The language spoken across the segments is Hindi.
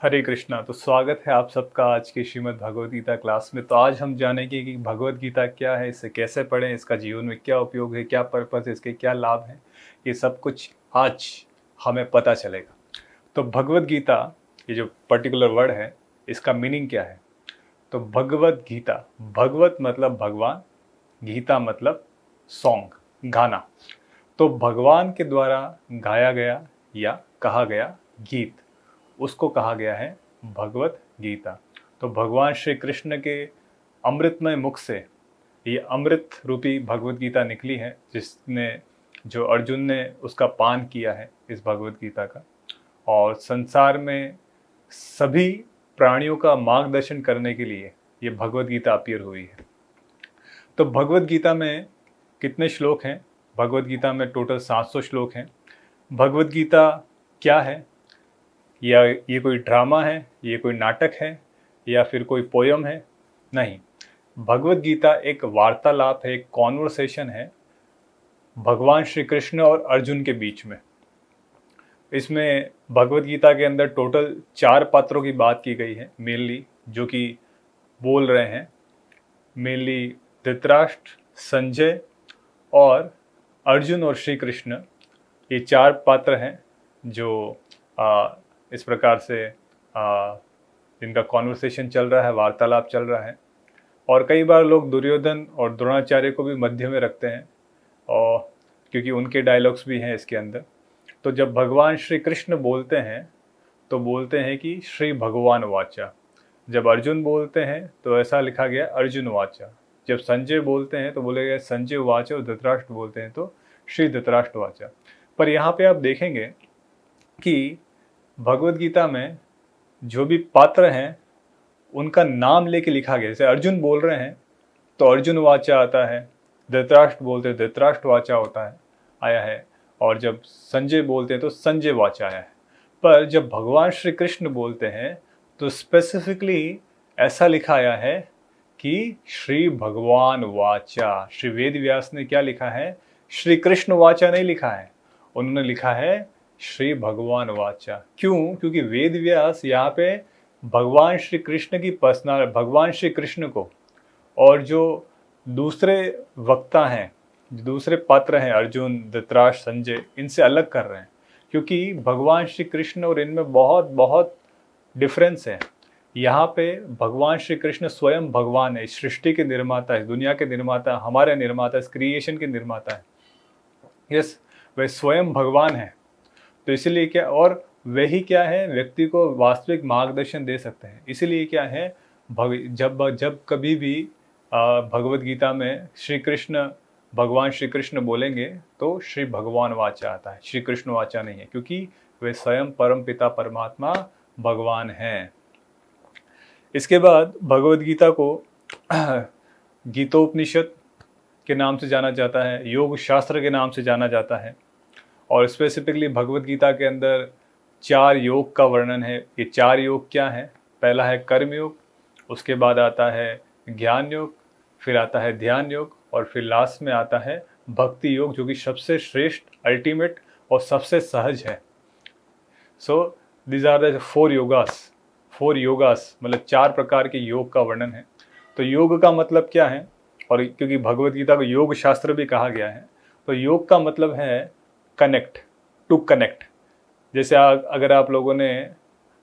हरे कृष्णा। तो स्वागत है आप सबका आज के श्रीमद् भगवद गीता क्लास में। तो आज हम जानेंगे कि भगवद गीता क्या है, इसे कैसे पढ़ें, इसका जीवन में क्या उपयोग है, क्या पर्पस है, इसके क्या लाभ हैं। ये सब कुछ आज हमें पता चलेगा। तो भगवद गीता, ये जो पर्टिकुलर वर्ड है, इसका मीनिंग क्या है? तो भगवद गीता, भगवत मतलब भगवान, गीता मतलब सॉन्ग, गाना। तो भगवान के द्वारा गाया गया या कहा गया गीत, उसको कहा गया है भगवत गीता। तो भगवान श्री कृष्ण के अमृतमय मुख से ये अमृत रूपी भगवत गीता निकली है, जिसने जो अर्जुन ने उसका पान किया है इस भगवत गीता का, और संसार में सभी प्राणियों का मार्गदर्शन करने के लिए ये भगवत गीता अपीयर हुई है। तो भगवत गीता में कितने श्लोक हैं? भगवत गीता में टोटल 700 श्लोक हैं। भगवत गीता क्या है? या ये कोई ड्रामा है, ये कोई नाटक है, या फिर कोई पोयम है? नहीं, भगवत गीता एक वार्तालाप है, एक कॉन्वर्सेशन है भगवान श्री कृष्ण और अर्जुन के बीच में। इसमें भगवत गीता के अंदर टोटल 4 पात्रों की बात की गई है मेनली, जो कि बोल रहे हैं। मेनली धृतराष्ट्र, संजय और अर्जुन और श्री कृष्ण, ये 4 पात्र हैं जो इस प्रकार से जिनका कॉन्वर्सेशन चल रहा है, वार्तालाप चल रहा है। और कई बार लोग दुर्योधन और द्रोणाचार्य को भी मध्य में रखते हैं, और क्योंकि उनके डायलॉग्स भी हैं इसके अंदर। तो जब भगवान श्री कृष्ण बोलते हैं तो बोलते हैं कि श्री भगवान वाचा। जब अर्जुन बोलते हैं तो ऐसा लिखा गया अर्जुन वाचा। जब संजय बोलते हैं तो बोले गए संजय वाचा, और धृतराष्ट्र बोलते हैं तो श्री धृतराष्ट्र वाचा। पर यहाँ पे आप देखेंगे कि भगवत गीता में जो भी पात्र हैं उनका नाम लेके लिखा गया। जैसे अर्जुन बोल रहे हैं तो अर्जुन वाचा आता है, धृतराष्ट्र बोलते हैं धृतराष्ट्र वाचा होता है, आया है, और जब संजय बोलते हैं तो संजय वाचा आया है। पर जब भगवान श्री कृष्ण बोलते हैं तो स्पेसिफिकली ऐसा लिखा आया है कि श्री भगवान वाचा। श्री वेद व्यास ने क्या लिखा है? श्री कृष्ण वाचा नहीं लिखा है, उन्होंने लिखा है श्री भगवान वाचा। क्यों? क्योंकि वेद व्यास यहाँ पे भगवान श्री कृष्ण की पर्सनल, भगवान श्री कृष्ण को और जो दूसरे वक्ता हैं, जो दूसरे पात्र हैं अर्जुन, धृतराष्ट्र, संजय, इनसे अलग कर रहे हैं। क्योंकि भगवान श्री कृष्ण और इनमें बहुत बहुत डिफरेंस है। यहाँ पे भगवान श्री कृष्ण स्वयं भगवान है, इस सृष्टि के निर्माता है, दुनिया के निर्माता, हमारे निर्माता, इस क्रिएशन के निर्माता है। यस, वे स्वयं भगवान है। तो इसीलिए क्या, और वही क्या है, व्यक्ति को वास्तविक मार्गदर्शन दे सकते हैं। इसीलिए क्या है, जब कभी भी भगवत गीता में श्री कृष्ण, भगवान श्री कृष्ण बोलेंगे तो श्री भगवान वाचा आता है, श्री कृष्ण वाचा नहीं है, क्योंकि वे स्वयं परम पिता परमात्मा भगवान हैं। इसके बाद भगवत गीता को गीतोपनिषद के नाम से जाना जाता है, योग शास्त्र के नाम से जाना जाता है। और स्पेसिफिकली भगवत गीता के अंदर 4 योग का वर्णन है। ये 4 योग क्या है? पहला है कर्म योग, उसके बाद आता है ज्ञान योग, फिर आता है ध्यान योग, और फिर लास्ट में आता है भक्ति योग, जो कि सबसे श्रेष्ठ, अल्टीमेट और सबसे सहज है। So these are the 4 yogas. 4 yogas मतलब 4 प्रकार के योग का वर्णन है। तो योग का मतलब क्या है? और क्योंकि भगवत गीता को योग शास्त्र भी कहा गया है, तो योग का मतलब है कनेक्ट, टू कनेक्ट। जैसे अगर आप लोगों ने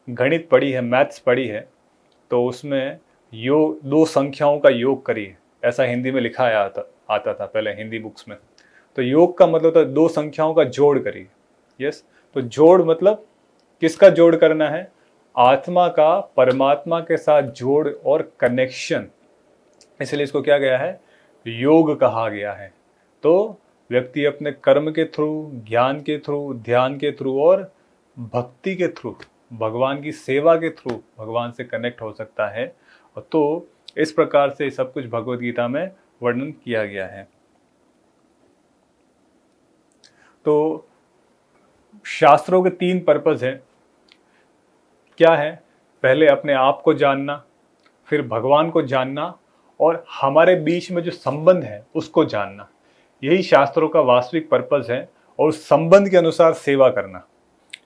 गणित पढ़ी है, मैथ्स पढ़ी है, तो उसमें योग 2 संख्याओं का योग करिए, ऐसा हिंदी में लिखा आता था पहले हिंदी बुक्स में। तो योग का मतलब था 2 संख्याओं का जोड़ करिए। यस, तो जोड़ मतलब किसका जोड़ करना है? आत्मा का परमात्मा के साथ जोड़ और कनेक्शन, इसलिए इसको क्या गया है? योग कहा गया है। तो व्यक्ति अपने कर्म के थ्रू, ज्ञान के थ्रू, ध्यान के थ्रू और भक्ति के थ्रू, भगवान की सेवा के थ्रू भगवान से कनेक्ट हो सकता है। तो इस प्रकार से सब कुछ भगवत गीता में वर्णन किया गया है। तो शास्त्रों के 3 पर्पस हैं। क्या है? पहले अपने आप को जानना, फिर भगवान को जानना, और हमारे बीच में जो संबंध है उसको जानना। यही शास्त्रों का वास्तविक पर्पस है, और उस संबंध के अनुसार सेवा करना।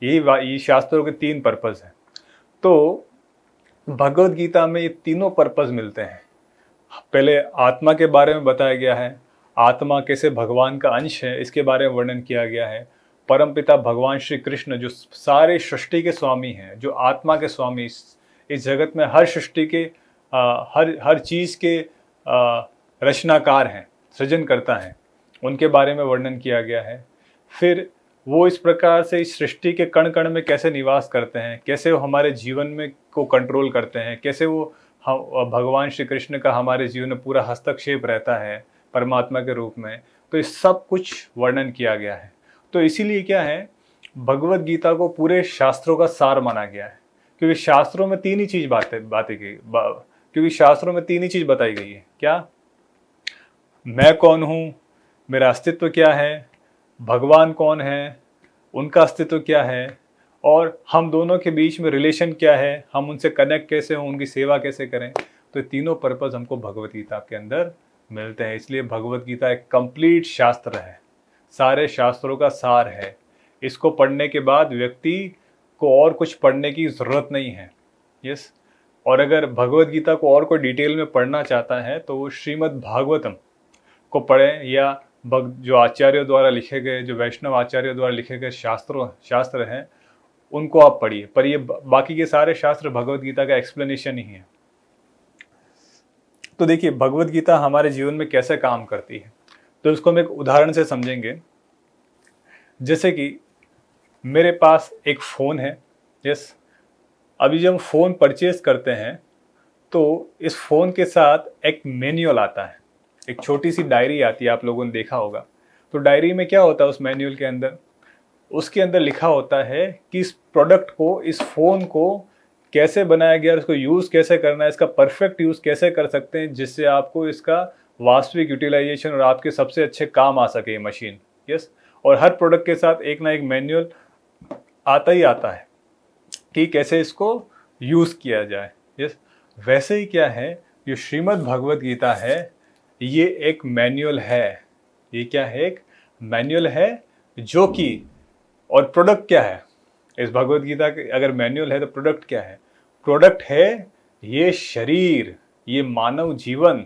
यही शास्त्रों के 3 पर्पस हैं। तो भगवत गीता में ये तीनों पर्पस मिलते हैं। पहले आत्मा के बारे में बताया गया है, आत्मा कैसे भगवान का अंश है इसके बारे में वर्णन किया गया है। परमपिता भगवान श्री कृष्ण जो सारे सृष्टि के स्वामी हैं, जो आत्मा के स्वामी, इस जगत में हर सृष्टि के हर चीज़ के रचनाकार हैं, सृजनकर्ता हैं, उनके बारे में वर्णन किया गया है। फिर वो इस प्रकार से इस सृष्टि के कण कण में कैसे निवास करते हैं, कैसे वो हमारे जीवन में को कंट्रोल करते हैं, कैसे वो भगवान श्री कृष्ण का हमारे जीवन में पूरा हस्तक्षेप रहता है परमात्मा के रूप में। तो ये सब कुछ वर्णन किया गया है। तो इसीलिए क्या है, भगवत गीता को पूरे शास्त्रों का सार माना गया है, क्योंकि शास्त्रों में तीन ही चीज क्योंकि शास्त्रों में तीन ही चीज बताई गई है। क्या? मैं कौन हूँ, मेरा अस्तित्व क्या है, भगवान कौन है, उनका अस्तित्व क्या है, और हम दोनों के बीच में रिलेशन क्या है, हम उनसे कनेक्ट कैसे हों, उनकी सेवा कैसे करें। तो तीनों पर्पस हमको भगवत गीता के अंदर मिलते हैं। इसलिए भगवत गीता एक कंप्लीट शास्त्र है, सारे शास्त्रों का सार है। इसको पढ़ने के बाद व्यक्ति को और कुछ पढ़ने की ज़रूरत नहीं है। यस। और अगर भगवत गीता को और कोई डिटेल में पढ़ना चाहता है तो वो श्रीमद् भागवतम को पढ़ें, या जो आचार्यों द्वारा लिखे गए, जो वैष्णव आचार्यों द्वारा लिखे गए शास्त्र हैं, उनको आप पढ़िए। पर ये बाकी के सारे शास्त्र भगवत गीता का एक्सप्लेनेशन ही है। तो देखिए भगवत गीता हमारे जीवन में कैसे काम करती है, तो इसको हम एक उदाहरण से समझेंगे। जैसे कि मेरे पास एक फ़ोन है। यस। अभी जब हम फ़ोन परचेज करते हैं तो इस फ़ोन के साथ एक मैनुअल आता है, एक छोटी सी डायरी आती है, आप लोगों ने देखा होगा। तो डायरी में क्या होता है, उस मैनुअल के अंदर, उसके अंदर लिखा होता है कि इस प्रोडक्ट को, इस फ़ोन को कैसे बनाया गया, इसको यूज़ कैसे करना है, इसका परफेक्ट यूज़ कैसे कर सकते हैं जिससे आपको इसका वास्तविक यूटिलाइजेशन और आपके सबसे अच्छे काम आ सके ये मशीन। यस। और हर प्रोडक्ट के साथ एक ना एक मैनुअल आता ही आता है कि कैसे इसको यूज़ किया जाए। यस। वैसे ही क्या है, ये श्रीमद् भगवत गीता है, ये एक मैनुअल है। ये क्या है? एक मैनुअल है जो कि, और प्रोडक्ट क्या है इस भगवत गीता के? अगर मैनुअल है तो प्रोडक्ट क्या है? प्रोडक्ट है ये शरीर, ये मानव जीवन,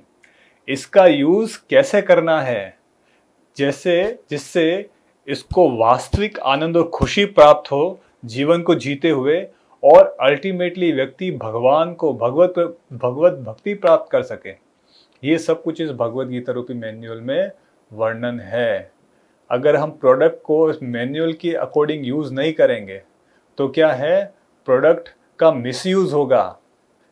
इसका यूज़ कैसे करना है जिससे इसको वास्तविक आनंद और खुशी प्राप्त हो जीवन को जीते हुए, और अल्टीमेटली व्यक्ति भगवान को भगवत भक्ति प्राप्त कर सके। ये सब कुछ इस भगवत गीता रूपी मैनुअल में वर्णन है। अगर हम प्रोडक्ट को इस मैनुअल के अकॉर्डिंग यूज़ नहीं करेंगे तो क्या है, प्रोडक्ट का मिसयूज़ होगा।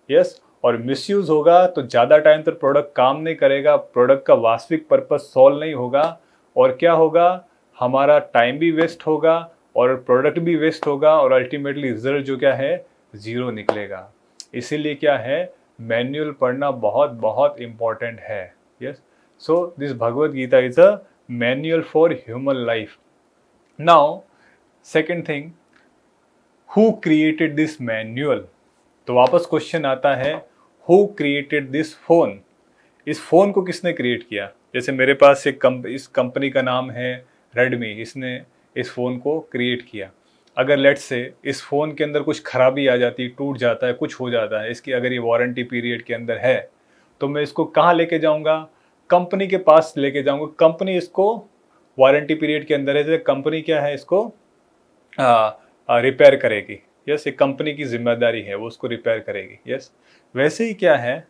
यस। और मिसयूज़ होगा तो ज़्यादा टाइम तक प्रोडक्ट काम नहीं करेगा, प्रोडक्ट का वास्तविक पर्पस सॉल्व नहीं होगा, और क्या होगा, हमारा टाइम भी वेस्ट होगा और प्रोडक्ट भी वेस्ट होगा, और अल्टीमेटली रिजल्ट जो क्या है, ज़ीरो निकलेगा। इसीलिए क्या है, मैनुअल पढ़ना बहुत बहुत इम्पॉर्टेंट है। Yes. So this Bhagavad Gita is a manual for human life. Now second thing, who created this manual? तो वापस क्वेश्चन आता है, हु क्रिएटेड दिस फोन? इस फोन को किसने क्रिएट किया? जैसे मेरे पास इस कंपनी का नाम है रेडमी, इसने इस फ़ोन को क्रिएट किया। अगर लेट्स से इस फ़ोन के अंदर कुछ खराबी आ जाती, टूट जाता है, कुछ हो जाता है, इसकी अगर ये वारंटी पीरियड के अंदर है, तो मैं इसको कहाँ लेके जाऊँगा? कंपनी के पास लेके जाऊँगा। कंपनी इसको वारंटी पीरियड के अंदर है, जैसे कंपनी क्या है, इसको रिपेयर करेगी। यस। ये कंपनी की जिम्मेदारी है, वो उसको रिपेयर करेगी। यस। वैसे ही क्या है,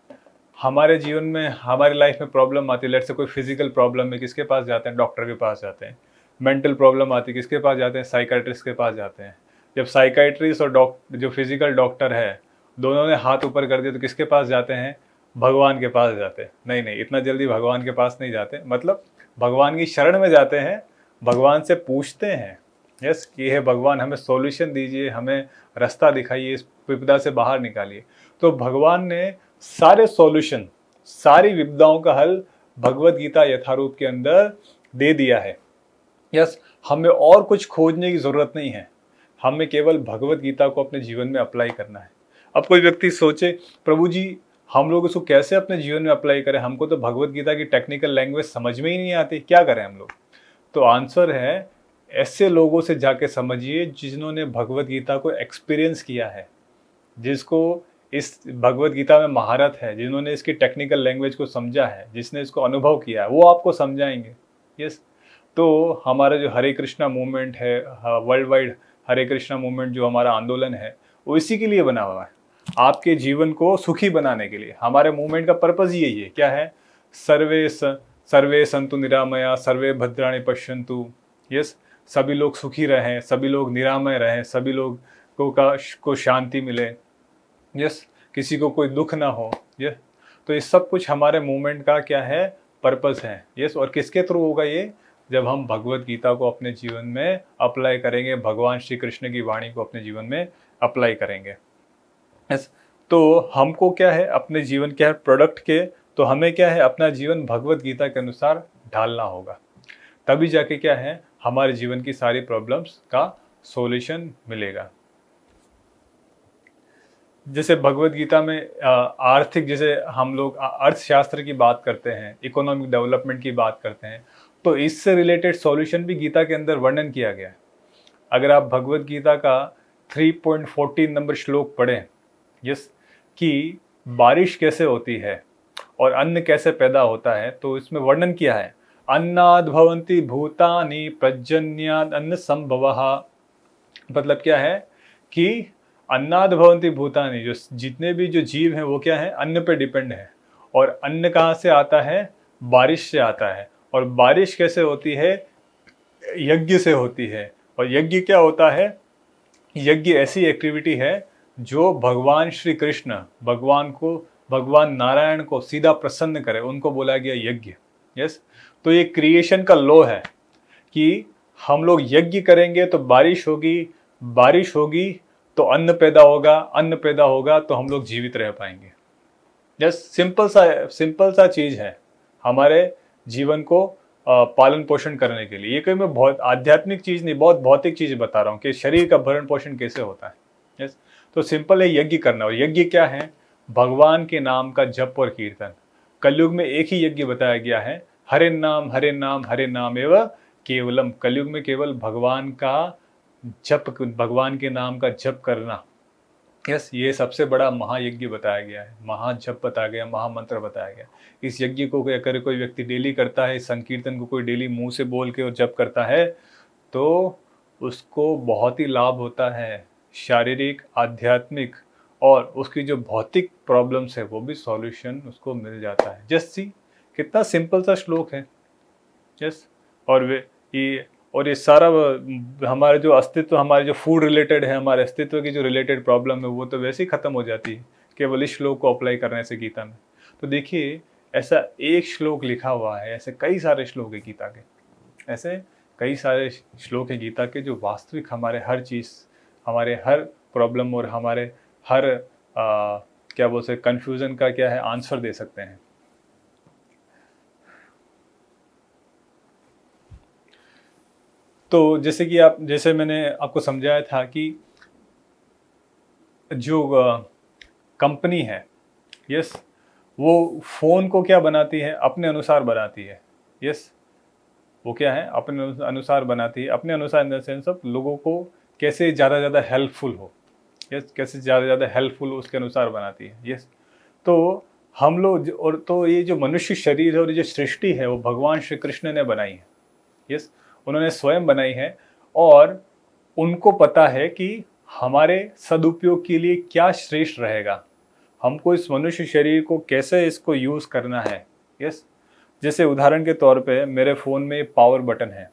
हमारे जीवन में, हमारी लाइफ में प्रॉब्लम आती है, लेट्स से कोई फिजिकल प्रॉब्लम है, किसके पास जाते हैं? डॉक्टर के पास जाते हैं। मेंटल प्रॉब्लम आती है, किसके पास जाते हैं? साइकाइट्रिस्ट के पास जाते हैं। जब साइकाइट्रिस्ट और जो फिजिकल डॉक्टर है, दोनों ने हाथ ऊपर कर दिया तो किसके पास जाते हैं? भगवान के पास जाते हैं। नहीं नहीं, इतना जल्दी भगवान के पास नहीं जाते, मतलब भगवान की शरण में जाते हैं, भगवान से पूछते हैं। यस, कि हे भगवान, हमें सॉल्यूशन दीजिए, हमें रास्ता दिखाइए, इस विपदा से बाहर निकालिए। तो भगवान ने सारे सॉल्यूशन, सारी विपदाओं का हल भगवत गीता यथारूप के अंदर दे दिया है। यस। हमें और कुछ खोजने की ज़रूरत नहीं है, हमें केवल भगवत गीता को अपने जीवन में अप्लाई करना है। अब कोई व्यक्ति सोचे, प्रभु जी हम लोग इसको कैसे अपने जीवन में अप्लाई करें, हमको तो भगवत गीता की टेक्निकल लैंग्वेज समझ में ही नहीं आती, क्या करें हम लोग? तो आंसर है, ऐसे लोगों से जाके समझिए जिन्होंने भगवत गीता को एक्सपीरियंस किया है, जिसको इस भगवत गीता में महारत है, जिन्होंने इसकी टेक्निकल लैंग्वेज को समझा है, जिसने इसको अनुभव किया है, वो आपको समझाएंगे। यस। तो हमारा जो हरे कृष्णा मूवमेंट है, वर्ल्ड वाइड हरे कृष्णा मूवमेंट जो हमारा आंदोलन है, वो इसी के लिए बना हुआ है, आपके जीवन को सुखी बनाने के लिए। हमारे मूवमेंट का पर्पज यही है, क्या है? सर्वे संतु निरामया सर्वे भद्राणि पश्यन्तु। यस, सभी लोग सुखी रहें, सभी लोग निरामय रहें, सभी लोग को शांति मिले। यस, किसी को कोई दुख ना हो। यस, तो ये सब कुछ हमारे मूवमेंट का क्या है? पर्पस है। यस, और किसके थ्रू होगा ये? जब हम भगवत गीता को अपने जीवन में अप्लाई करेंगे, भगवान श्री कृष्ण की वाणी को अपने जीवन में अप्लाई करेंगे। यस, तो हमको क्या है? अपने जीवन क्या है? प्रोडक्ट के, तो हमें क्या है? अपना जीवन भगवत गीता के अनुसार ढालना होगा, तभी जाके क्या है? हमारे जीवन की सारी प्रॉब्लम्स का सॉल्यूशन मिलेगा। जैसे भगवत गीता में आर्थिक, जैसे हम लोग अर्थशास्त्र की बात करते हैं, इकोनॉमिक डेवलपमेंट की बात करते हैं, तो इससे रिलेटेड सॉल्यूशन भी गीता के अंदर वर्णन किया गया है। अगर आप भगवत गीता का 3.14 नंबर श्लोक पढ़ें, यस, कि बारिश कैसे होती है और अन्न कैसे पैदा होता है, तो इसमें वर्णन किया है, अन्नाद भवन्ति भूतानि प्रजन्याद अन्न संभवः। मतलब क्या है कि अन्नाद भवन्ति भूतानि, जो जितने भी जो जीव हैं वो क्या है? अन्न पे डिपेंड है। और अन्न कहाँ से आता है? बारिश से आता है। और बारिश कैसे होती है? यज्ञ से होती है। और यज्ञ क्या होता है? यज्ञ ऐसी एक्टिविटी है जो भगवान श्री कृष्ण, भगवान नारायण को सीधा प्रसन्न करे, उनको बोला गया यज्ञ। यस, तो ये क्रिएशन का लॉ है कि हम लोग यज्ञ करेंगे तो बारिश होगी, बारिश होगी तो अन्न पैदा होगा, अन्न पैदा होगा तो हम लोग जीवित रह पाएंगे। यस, सिंपल सा चीज है हमारे जीवन को पालन पोषण करने के लिए। ये कोई मैं बहुत आध्यात्मिक चीज नहीं, बहुत भौतिक चीज बता रहा हूँ कि शरीर का भरण पोषण कैसे होता है। यस, तो सिंपल है यज्ञ करना। और यज्ञ क्या है? भगवान के नाम का जप और कीर्तन। कलयुग में एक ही यज्ञ बताया गया है, हरे नाम हरे नाम हरे नाम एवं केवलम। कलयुग में केवल भगवान का जप, भगवान के नाम का जप करना। यस, ये सबसे बड़ा महायज्ञ बताया गया है, महाजप बताया गया, महामंत्र बताया गया। इस यज्ञ को अगर कोई व्यक्ति डेली करता है, इस संकीर्तन को कोई डेली मुंह से बोल के और जप करता है, तो उसको बहुत ही लाभ होता है, शारीरिक, आध्यात्मिक, और उसकी जो भौतिक प्रॉब्लम्स है वो भी सॉल्यूशन उसको मिल जाता है। जस्ट सी, कितना सिंपल सा श्लोक है। यस, और ये सारा हमारे जो अस्तित्व, हमारे जो फूड रिलेटेड है, हमारे अस्तित्व की जो रिलेटेड प्रॉब्लम है, वो तो वैसे ही खत्म हो जाती है केवल इस श्लोक को अप्लाई करने से गीता में। तो देखिए, ऐसा एक श्लोक लिखा हुआ है, ऐसे कई सारे श्लोक है गीता के, ऐसे कई सारे श्लोक है गीता के जो वास्तविक हमारे हर चीज़, हमारे हर प्रॉब्लम और हमारे हर क्या बोल सकते कन्फ्यूज़न का क्या है आंसर दे सकते हैं। तो जैसे मैंने आपको समझाया था कि जो कंपनी है, यस, वो फ़ोन को क्या बनाती है? अपने अनुसार बनाती है। यस, वो क्या है? अपने अनुसार बनाती है। अपने अनुसार इन द सेंस ऑफ लोगों को कैसे ज़्यादा से ज़्यादा हेल्पफुल हो। यस, कैसे ज़्यादा से ज़्यादा हेल्पफुल हो उसके अनुसार बनाती है। यस, तो हम लोग, और तो ये जो मनुष्य शरीर है और ये जो सृष्टि है वो भगवान श्री कृष्ण ने बनाई है। यस, उन्होंने स्वयं बनाई है, और उनको पता है कि हमारे सदुपयोग के लिए क्या श्रेष्ठ रहेगा, हमको इस मनुष्य शरीर को कैसे इसको यूज़ करना है। यस, जैसे उदाहरण के तौर पे मेरे फ़ोन में पावर बटन है,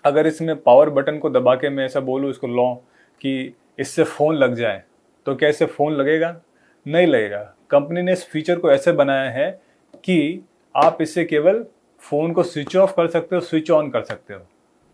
अगर इसमें पावर बटन को दबा के मैं ऐसा बोलूँ इसको लॉ कि इससे फ़ोन लग जाए, तो क्या इससे फ़ोन लगेगा? नहीं लगेगा। कंपनी ने इस फीचर को ऐसे बनाया है कि आप इससे केवल फ़ोन को स्विच ऑफ कर सकते हो, स्विच ऑन कर सकते हो।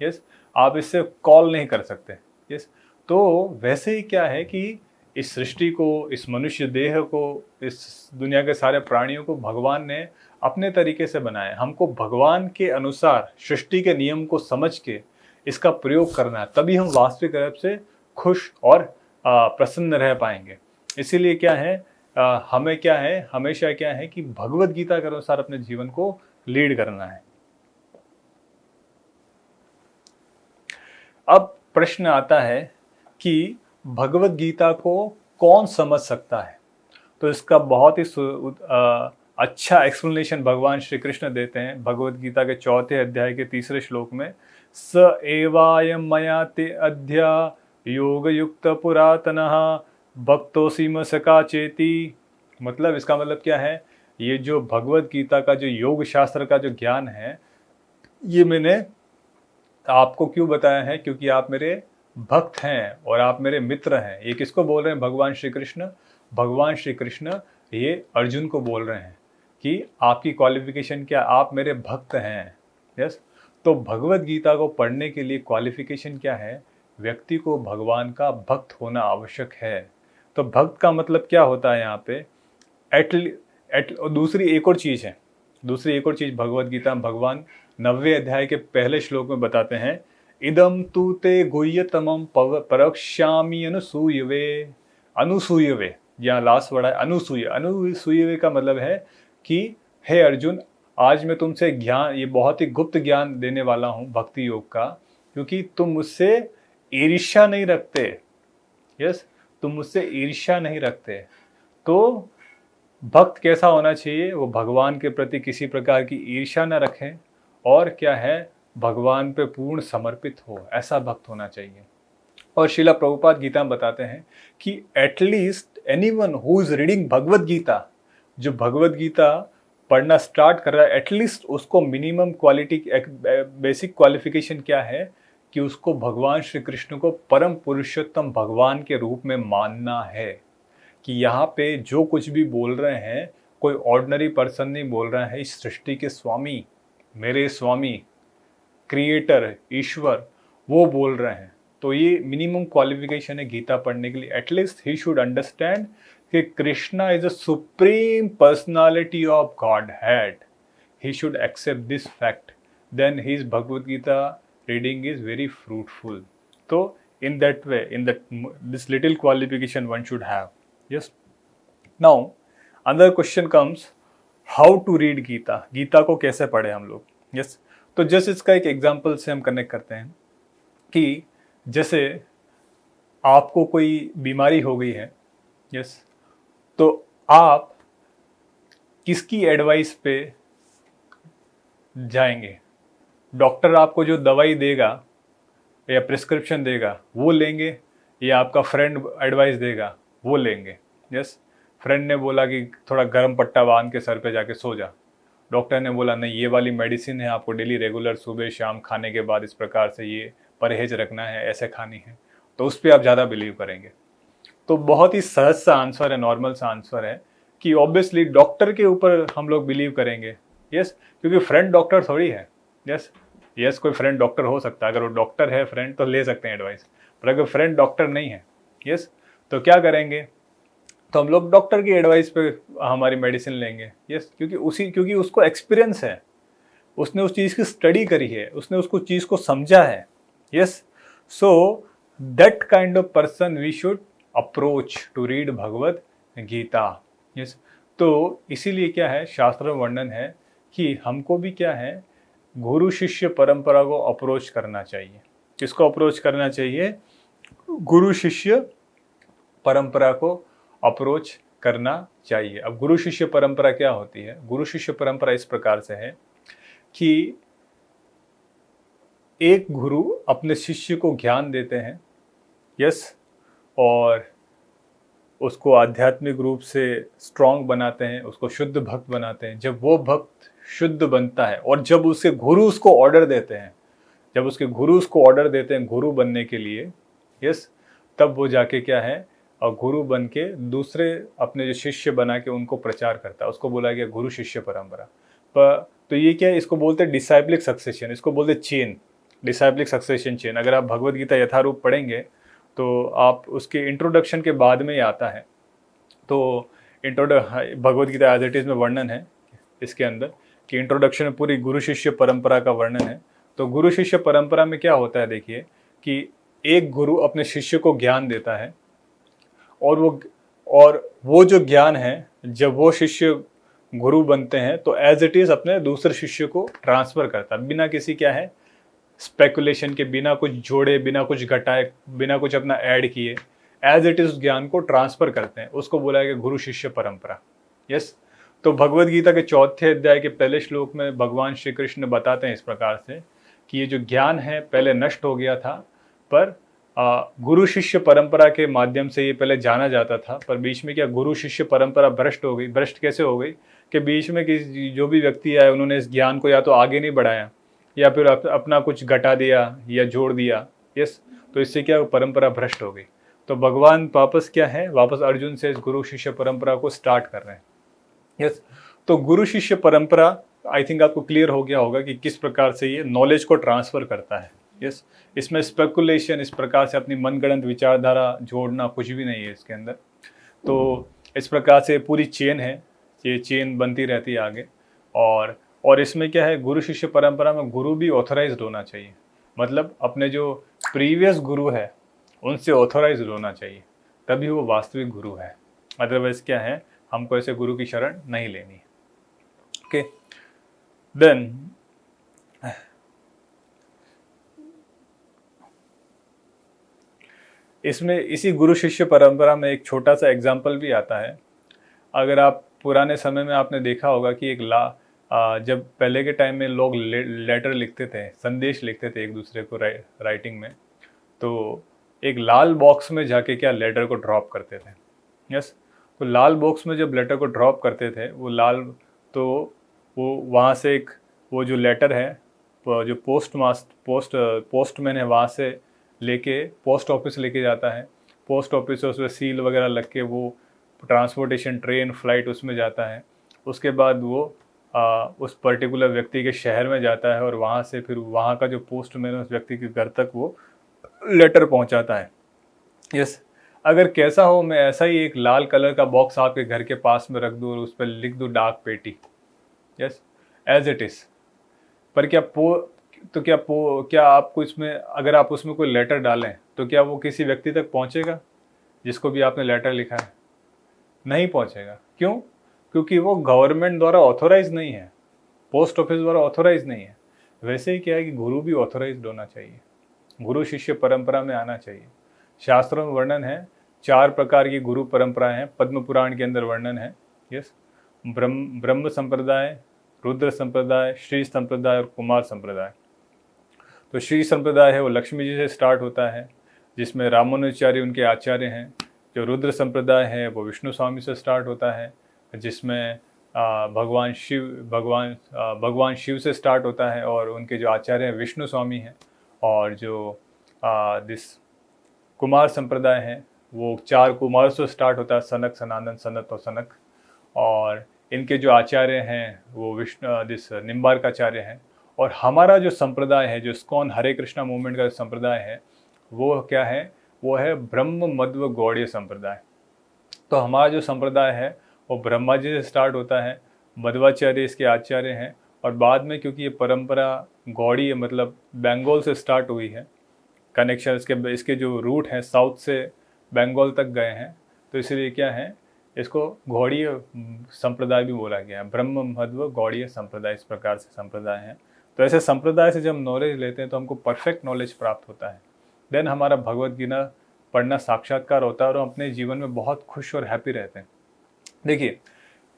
यस, आप इससे कॉल नहीं कर सकते। यस, तो वैसे ही क्या है कि इस सृष्टि को, इस मनुष्य देह को, इस दुनिया के सारे प्राणियों को भगवान ने अपने तरीके से बनाया। हमको भगवान के अनुसार सृष्टि के नियम को समझ के इसका प्रयोग करना है, तभी हम वास्तविक रूप से खुश और प्रसन्न रह पाएंगे। इसीलिए क्या है, हमें क्या है, हमेशा क्या है कि भगवत गीता के अनुसार अपने जीवन को लीड करना है। अब प्रश्न आता है कि भगवत गीता को कौन समझ सकता है? तो इसका बहुत ही अच्छा एक्सप्लेनेशन भगवान श्री कृष्ण देते हैं भगवद गीता के 4 अध्याय के 3 श्लोक में। स एवायम मया ते अध्या योग युक्त पुरातनः भक्तोऽसि म सका चेति। मतलब इसका मतलब क्या है, ये जो भगवद गीता का जो योग शास्त्र का जो ज्ञान है, ये मैंने आपको क्यों बताया है? क्योंकि आप मेरे भक्त हैं और आप मेरे मित्र हैं। ये किसको बोल रहे हैं? भगवान श्री कृष्ण। भगवान श्री कृष्ण ये अर्जुन को बोल रहे हैं कि आपकी क्वालिफिकेशन क्या? आप मेरे भक्त हैं। यस। तो भगवद गीता को पढ़ने के लिए क्वालिफिकेशन क्या है? व्यक्ति को भगवान का भक्त होना आवश्यक है। तो भक्त का मतलब क्या होता है यहाँ पे? दूसरी एक और चीज़ है, दूसरी एक और चीज़ भगवद गीता में भगवान 90वें अध्याय के पहले श्लोक में बताते हैं, इदम तू ते गुह्यतमं परोक्ष्यामि अनुसूयवे। अनुसूयवे, यहाँ लास्ट वर्ड है अनुसूय। अनुसूयवे का मतलब है कि हे अर्जुन, आज मैं तुमसे ज्ञान, ये बहुत ही गुप्त ज्ञान देने वाला हूँ भक्ति योग का, क्योंकि तुम मुझसे ईर्ष्या नहीं रखते। यस, तुम मुझसे ईर्ष्या नहीं रखते। तो भक्त कैसा होना चाहिए? वो भगवान के प्रति किसी प्रकार की ईर्ष्या न रखें और क्या है, भगवान पे पूर्ण समर्पित हो, ऐसा भक्त होना चाहिए। और श्रीला प्रभुपाद गीता में बताते हैं कि at least anyone who is reading Bhagavad Gita, जो भगवद गीता पढ़ना स्टार्ट कर रहा है, एटलीस्ट उसको मिनिमम क्वालिटी, बेसिक क्वालिफिकेशन क्या है कि उसको भगवान श्री कृष्ण को परम पुरुषोत्तम भगवान के रूप में मानना है। कि यहाँ पे जो कुछ भी बोल रहे हैं, कोई ऑर्डिनरी पर्सन नहीं बोल रहा है, इस सृष्टि के स्वामी, मेरे स्वामी, क्रिएटर, ईश्वर, वो बोल रहे हैं। तो ये मिनिमम क्वालिफिकेशन है गीता पढ़ने के लिए। एटलीस्ट ही शुड अंडरस्टैंड कि Krishna is a supreme personality of Godhead. He should accept this fact, then his Bhagavad Gita reading is very fruitful. तो in that way, in that this little qualification one should have. Yes. Now another question comes, how to read Gita? Gita को कैसे पढ़े हम लोग? Yes. तो जैसे इसका एक एग्जाम्पल से हम कनेक्ट करते हैं कि जैसे आपको कोई बीमारी हो गई है, यस, तो आप किसकी एडवाइस पे जाएंगे? डॉक्टर आपको जो दवाई देगा या प्रिस्क्रिप्शन देगा वो लेंगे, या आपका फ्रेंड एडवाइस देगा वो लेंगे? यस, फ्रेंड ने बोला कि थोड़ा गर्म पट्टा बांध के सर पे जाके सो जा, डॉक्टर ने बोला नहीं ये वाली मेडिसिन है, आपको डेली रेगुलर सुबह शाम खाने के बाद इस प्रकार से ये परहेज रखना है, ऐसे खानी है, तो उस पर आप ज़्यादा बिलीव करेंगे। तो बहुत ही सहज सा आंसर है, नॉर्मल सा आंसर है कि ऑब्वियसली डॉक्टर के ऊपर हम लोग बिलीव करेंगे। यस, क्योंकि फ्रेंड डॉक्टर थोड़ी है। यस, कोई फ्रेंड डॉक्टर हो सकता है, अगर वो डॉक्टर है फ्रेंड तो ले सकते हैं एडवाइस, पर अगर फ्रेंड डॉक्टर नहीं है, यस, तो क्या करेंगे? तो हम लोग डॉक्टर की एडवाइस पे हमारी मेडिसिन लेंगे। यस, क्योंकि उसको एक्सपीरियंस है, उसने उस चीज़ की स्टडी करी है, उसने उसको चीज़ को समझा है। Yes, so that kind of person we should approach to read Bhagavad Gita. Yes, तो इसीलिए क्या है, शास्त्र में वर्णन है कि हमको भी क्या है, गुरु शिष्य परंपरा को अप्रोच करना चाहिए। किसको अप्रोच करना चाहिए? गुरु शिष्य परंपरा को अप्रोच करना चाहिए। अब गुरु शिष्य परंपरा क्या होती है? गुरु शिष्य परंपरा इस प्रकार से है कि एक गुरु अपने शिष्य को ज्ञान देते हैं, यस, और उसको आध्यात्मिक रूप से स्ट्रांग बनाते हैं, उसको शुद्ध भक्त बनाते हैं। जब वो भक्त शुद्ध बनता है और जब उसके गुरु उसको ऑर्डर देते हैं, जब उसके गुरु उसको ऑर्डर देते हैं गुरु बनने के लिए, यस, तब वो जाके क्या है, और गुरु बन के दूसरे अपने जो शिष्य बना के उनको प्रचार करता है, उसको बोला गया गुरु शिष्य परंपरा। पर तो ये क्या है, इसको बोलते हैं डिसाइप्लिक सक्सेशन, इसको बोलते हैं चेन, डिसाइप्लिक सक्सेशन चेन। अगर आप भगवद गीता यथारूप पढ़ेंगे तो आप उसके इंट्रोडक्शन के बाद में ही आता है। तो Bhagavad Gita as it is में वर्णन है इसके अंदर कि इंट्रोडक्शन में पूरी गुरु शिष्य परंपरा का वर्णन है। तो गुरु शिष्य परंपरा में क्या होता है, देखिए कि एक गुरु अपने शिष्य को ज्ञान देता है, और वो जो ज्ञान है, जब वो शिष्य गुरु बनते हैं तो एज इट इज अपने दूसरे शिष्य को ट्रांसफर करता है, बिना किसी क्या है स्पेकुलेशन के, बिना कुछ जोड़े, बिना कुछ घटाए, बिना कुछ अपना ऐड किए, एज इट इज उस ज्ञान को ट्रांसफर करते हैं, उसको बोला गया गुरु शिष्य परंपरा। यस। तो भगवद गीता के 4थे अध्याय के पहले श्लोक में भगवान श्री कृष्ण बताते हैं इस प्रकार से कि ये जो ज्ञान है पहले नष्ट हो गया था, पर गुरु शिष्य परंपरा के माध्यम से ये पहले जाना जाता था, पर बीच में क्या गुरु शिष्य परंपरा भ्रष्ट हो गई। भ्रष्ट कैसे हो गई कि बीच में किसी जो भी व्यक्ति आए उन्होंने इस ज्ञान को या तो आगे नहीं बढ़ाया या फिर अपना कुछ घटा दिया या जोड़ दिया। यस। तो इससे क्या परंपरा भ्रष्ट हो गई। तो भगवान वापस क्या है, वापस अर्जुन से इस गुरु शिष्य परंपरा को स्टार्ट कर रहे हैं। यस। तो गुरु शिष्य परंपरा आई थिंक आपको क्लियर हो गया होगा कि किस प्रकार से ये नॉलेज को ट्रांसफर करता है। यस। इसमें स्पेकुलेशन, इस प्रकार से अपनी मनगढ़ंत विचारधारा जोड़ना कुछ भी नहीं है इसके अंदर। तो इस प्रकार से पूरी चेन है, ये चेन बनती रहती है आगे। और इसमें क्या है, गुरु शिष्य परंपरा में गुरु भी ऑथोराइज्ड होना चाहिए, मतलब अपने जो प्रीवियस गुरु है उनसे ऑथोराइज्ड होना चाहिए, तभी वो वास्तविक गुरु है। अदरवाइज क्या है, हमको ऐसे गुरु की शरण नहीं लेनी। ओके, देन इसमें इसी गुरु शिष्य परंपरा में एक छोटा सा एग्जाम्पल भी आता है। अगर आप पुराने समय में आपने देखा होगा कि जब पहले के टाइम में लोग लेटर लिखते थे, संदेश लिखते थे एक दूसरे को राइटिंग में, तो एक लाल बॉक्स में जाके क्या लेटर को ड्रॉप करते थे। यस। तो लाल बॉक्स में जब लेटर को ड्रॉप करते थे तो वो वहाँ से वो जो लेटर है, जो पोस्टमैन है वहाँ से लेके पोस्ट ऑफिस लेके जाता है। पोस्ट ऑफिस से उसमें सील वगैरह लग के वो ट्रांसपोर्टेशन, ट्रेन, फ्लाइट उसमें जाता है। उसके बाद वो उस पर्टिकुलर व्यक्ति के शहर में जाता है और वहाँ से फिर वहाँ का जो पोस्टमैन है उस व्यक्ति के घर तक वो लेटर पहुँचाता है। यस। अगर कैसा हो, मैं ऐसा ही एक लाल कलर का बॉक्स आपके घर के पास में रख दूँ और उस पर लिख दूँ डाक पेटी। Yes, as it is. पर क्या आपको इसमें, अगर आप उसमें कोई लेटर डालें तो क्या वो किसी व्यक्ति तक पहुंचेगा जिसको भी आपने लेटर लिखा है? नहीं पहुंचेगा। क्यों? क्योंकि वो गवर्नमेंट द्वारा ऑथोराइज नहीं है, पोस्ट ऑफिस द्वारा ऑथोराइज नहीं है। वैसे ही क्या है कि गुरु भी ऑथोराइज होना चाहिए, गुरु शिष्य परंपरा में आना चाहिए। शास्त्रों में वर्णन है 4 प्रकार की गुरु परंपराएं हैं, पद्म पुराण के अंदर वर्णन है। यस। ब्रह्म संप्रदाय, रुद्र संप्रदाय, श्री संप्रदाय और कुमार संप्रदाय। तो श्री संप्रदाय है वो लक्ष्मी जी से स्टार्ट होता है, जिसमें रामानुजाचार्य उनके आचार्य हैं। जो रुद्र संप्रदाय है वो विष्णु स्वामी से स्टार्ट होता है, जिसमें भगवान शिव से स्टार्ट होता है और उनके जो आचार्य हैं विष्णु स्वामी हैं। और जो कुमार संप्रदाय है वो 4 कुमार से स्टार्ट होता है, सनक, सनातन, सनत और सनक। और इनके जो आचार्य हैं वो निम्बार्काचार्य हैं। और हमारा जो संप्रदाय है, जो इस्कॉन हरे कृष्णा मूवमेंट का संप्रदाय है, वो क्या है, वो है ब्रह्म मध्व गौड़ीय संप्रदाय। तो हमारा जो संप्रदाय है वो ब्रह्मा जी से स्टार्ट होता है, मध्वाचार्य इसके आचार्य हैं। और बाद में क्योंकि ये परंपरा गौड़ीय मतलब बंगाल से स्टार्ट हुई है, कनेक्शन इसके जो रूट हैं साउथ से बंगाल तक गए हैं, तो इसलिए क्या है, इसको गौड़ीय संप्रदाय भी बोला गया है। ब्रह्म मध्व गौड़ीय संप्रदाय, इस प्रकार से संप्रदाय हैं। तो ऐसे संप्रदाय से जब नॉलेज लेते हैं तो हमको परफेक्ट नॉलेज प्राप्त होता है। देन हमारा भगवद गीता पढ़ना साक्षात्कार होता है और हम अपने जीवन में बहुत खुश और हैप्पी रहते हैं। देखिए,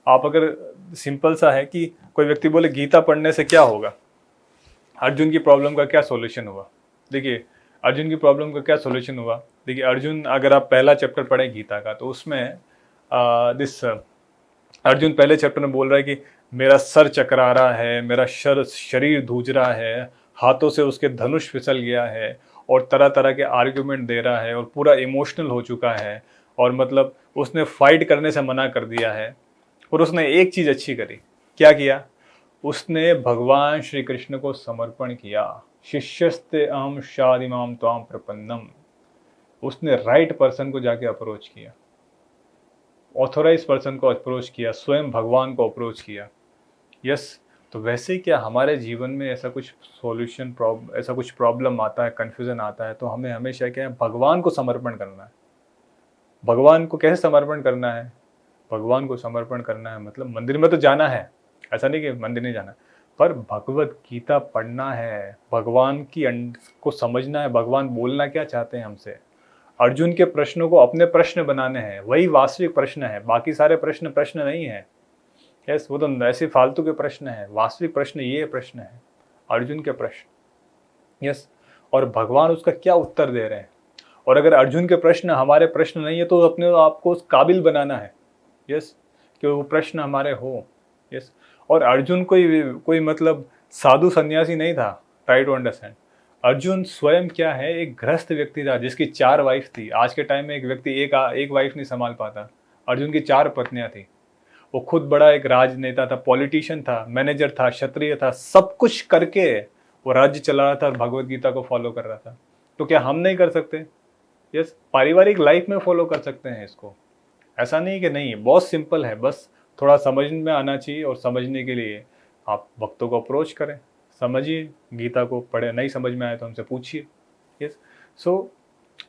आप अगर सिंपल सा है कि कोई व्यक्ति बोले गीता पढ़ने से क्या होगा, अर्जुन की प्रॉब्लम का क्या सॉल्यूशन हुआ। देखिए, अर्जुन की प्रॉब्लम का क्या सॉल्यूशन हुआ। देखिए, अर्जुन, अगर आप पहला चैप्टर पढ़ें गीता का तो उसमें अर्जुन पहले चैप्टर में बोल रहा है कि मेरा सर चकरा रहा है, मेरा शरीर धूज रहा है, हाथों से उसके धनुष फिसल गया है और तरह तरह के आर्ग्यूमेंट दे रहा है और पूरा इमोशनल हो चुका है और मतलब उसने फाइट करने से मना कर दिया है। और उसने एक चीज़ अच्छी करी, क्या किया, उसने भगवान श्री कृष्ण को समर्पण किया। शिष्यस्ते अहम शादिमाम त्वाम प्रपन्नम। उसने राइट पर्सन को जाके अप्रोच किया, ऑथोराइज पर्सन को अप्रोच किया, स्वयं भगवान को अप्रोच किया। यस। तो वैसे ही क्या हमारे जीवन में ऐसा कुछ ऐसा कुछ प्रॉब्लम आता है, कन्फ्यूज़न आता है, तो हमें हमेशा क्या है, भगवान को समर्पण करना है। भगवान को कैसे समर्पण करना है, भगवान को समर्पण करना है मतलब मंदिर में तो जाना है, ऐसा नहीं कि मंदिर नहीं जाना, पर भगवद गीता पढ़ना है, भगवान को समझना है, भगवान बोलना क्या चाहते हैं हमसे। अर्जुन के प्रश्नों को अपने प्रश्न बनाने हैं, वही वास्तविक प्रश्न है, बाकी सारे प्रश्न प्रश्न नहीं है। यस, वो तो ऐसे फालतू के प्रश्न है, वास्तविक प्रश्न ये प्रश्न है, अर्जुन के प्रश्न। यस, और भगवान उसका क्या उत्तर दे रहे हैं। और अगर अर्जुन के प्रश्न हमारे प्रश्न नहीं है तो अपने आप को उस काबिल बनाना है। यस, कि वो प्रश्न हमारे हो। यस, और अर्जुन कोई मतलब साधु सन्यासी नहीं था। ट्राई टू अंडरस्टैंड, अर्जुन स्वयं क्या है, एक गृहस्थ व्यक्ति था जिसकी 4 वाइफ थी। आज के टाइम में एक व्यक्ति एक वाइफ नहीं संभाल पाता, अर्जुन की 4 पत्नियां थी। वो खुद बड़ा एक राजनेता था, पॉलिटिशियन था, मैनेजर था, क्षत्रिय था, सब कुछ करके वो राज्य चला रहा था और भगवत गीता को फॉलो कर रहा था। तो क्या हम नहीं कर सकते? यस, पारिवारिक लाइफ में फॉलो कर सकते हैं इसको। ऐसा नहीं कि नहीं, बहुत सिंपल है, बस थोड़ा समझ में आना चाहिए। और समझने के लिए आप भक्तों को अप्रोच करें, समझिए, गीता को पढ़े, नहीं समझ में आए तो हमसे पूछिए। Yes, so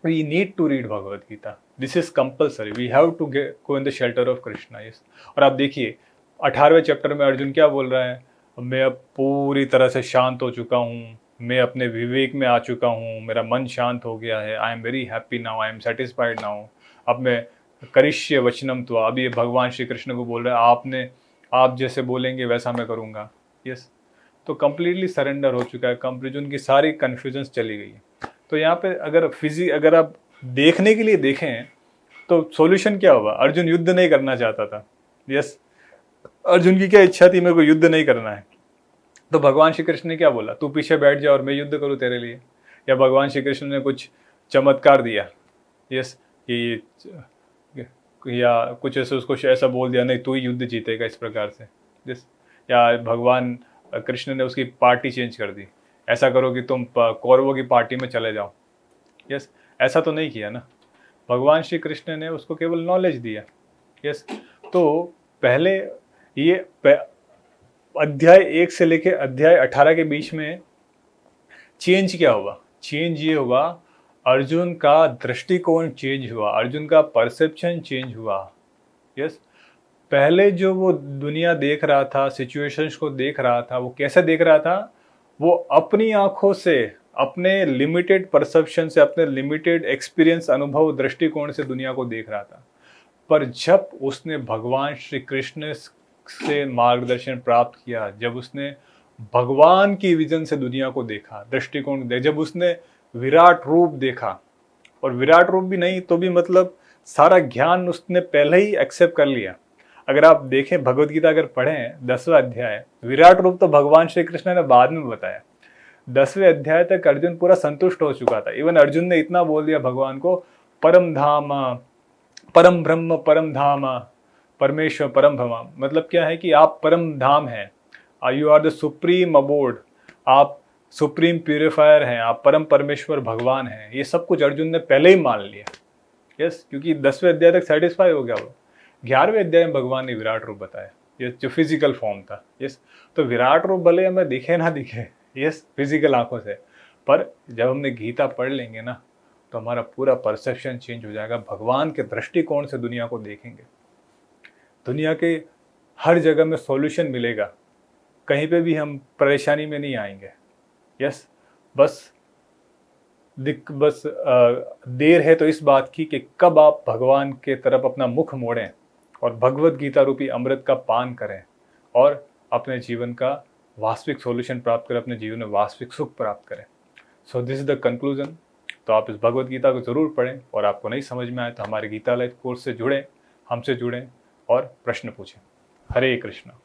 we need to read Bhagavad Gita, this is compulsory, we have to go in the shelter of Krishna. Yes, और आप देखिए 18वें चैप्टर में अर्जुन क्या बोल रहा है, मैं अब पूरी तरह से शांत हो चुका हूँ, मैं अपने विवेक में आ चुका हूँ, मेरा मन शांत हो गया है, I am very happy now, I am satisfied now, अब मैं करिष्य वचनम तो, अभी ये भगवान श्री कृष्ण को बोल रहा है, आप जैसे बोलेंगे वैसा मैं करूँगा। यस, तो कम्प्लीटली सरेंडर हो चुका है, कंपेरिजन की सारी कन्फ्यूजन्स चली गई है। तो यहाँ पे अगर आप देखने के लिए देखें तो सॉल्यूशन क्या हुआ, अर्जुन युद्ध नहीं करना चाहता था। यस, अर्जुन की क्या इच्छा थी, मेरे को युद्ध नहीं करना है। तो भगवान श्री कृष्ण ने क्या बोला, तू पीछे बैठ जा और मैं युद्ध करूँ तेरे लिए। या भगवान श्री कृष्ण ने कुछ चमत्कार दिया, यस, कि या कुछ ऐसे उसको ऐसा बोल दिया, नहीं तू ही युद्ध जीतेगा इस प्रकार से। यस, या भगवान कृष्ण ने उसकी पार्टी चेंज कर दी, ऐसा करो कि तुम कौरवों की पार्टी में चले जाओ। यस, ऐसा तो नहीं किया ना, भगवान श्री कृष्ण ने उसको केवल नॉलेज दिया। यस, तो पहले ये अध्याय 1 से लेकर अध्याय 18 के बीच में चेंज क्या हुआ, चेंज ये हुआ, अर्जुन का दृष्टिकोण चेंज हुआ, अर्जुन का परसेप्शन चेंज हुआ। यस, पहले जो वो दुनिया देख रहा था, सिचुएशंस को देख रहा था, वो कैसे देख रहा था, वो अपनी आंखों से, अपने लिमिटेड परसेप्शन से, अपने लिमिटेड एक्सपीरियंस, अनुभव, दृष्टिकोण से दुनिया को देख रहा था। पर जब उसने भगवान श्री कृष्ण से मार्गदर्शन प्राप्त किया, जब उसने भगवान की विजन से दुनिया को देखा, दृष्टिकोण देखा, जब उसने विराट रूप देखा, और विराट रूप भी नहीं तो भी मतलब सारा ज्ञान उसने पहले ही एक्सेप्ट कर लिया। अगर आप देखें भगवत गीता, अगर पढ़ें 10वां अध्याय, विराट रूप तो भगवान श्री कृष्ण ने बाद में बताया। 10वें अध्याय तक अर्जुन पूरा संतुष्ट हो चुका था। इवन अर्जुन ने इतना बोल दिया भगवान को, परम धाम, परम ब्रह्म, परम धाम, परमेश्वर, परम भमा, मतलब क्या है कि आप परम धाम हैं, you are the supreme abode, आप सुप्रीम प्यूरिफायर हैं, आप परम परमेश्वर भगवान हैं। ये सब कुछ अर्जुन ने पहले ही मान लिया। यस, क्योंकि 10वें अध्याय तक सेटिस्फाई हो गया वो। 11वें अध्याय में भगवान ने विराट रूप बताया, ये जो फिजिकल फॉर्म था। यस, तो विराट रूप भले हमें दिखे ना दिखे, यस, फिजिकल आंखों से, पर जब हमने गीता पढ़ लेंगे ना तो हमारा पूरा परसेप्शन चेंज हो जाएगा, भगवान के दृष्टिकोण से दुनिया को देखेंगे। दुनिया के हर जगह में सॉल्यूशन मिलेगा, कहीं पे भी हम परेशानी में नहीं आएंगे। यस, बस देर है तो इस बात की कि कब आप भगवान के तरफ अपना मुख मोड़ें और भगवत गीता रूपी अमृत का पान करें और अपने जीवन का वास्तविक सॉल्यूशन प्राप्त करें, अपने जीवन में वास्तविक सुख प्राप्त करें। So this is the conclusion. तो आप इस भगवत गीता को ज़रूर पढ़ें, और आपको नहीं समझ में आए तो हमारे गीता लाइफ कोर्स से जुड़ें, हमसे जुड़ें और प्रश्न पूछें। हरे कृष्णा।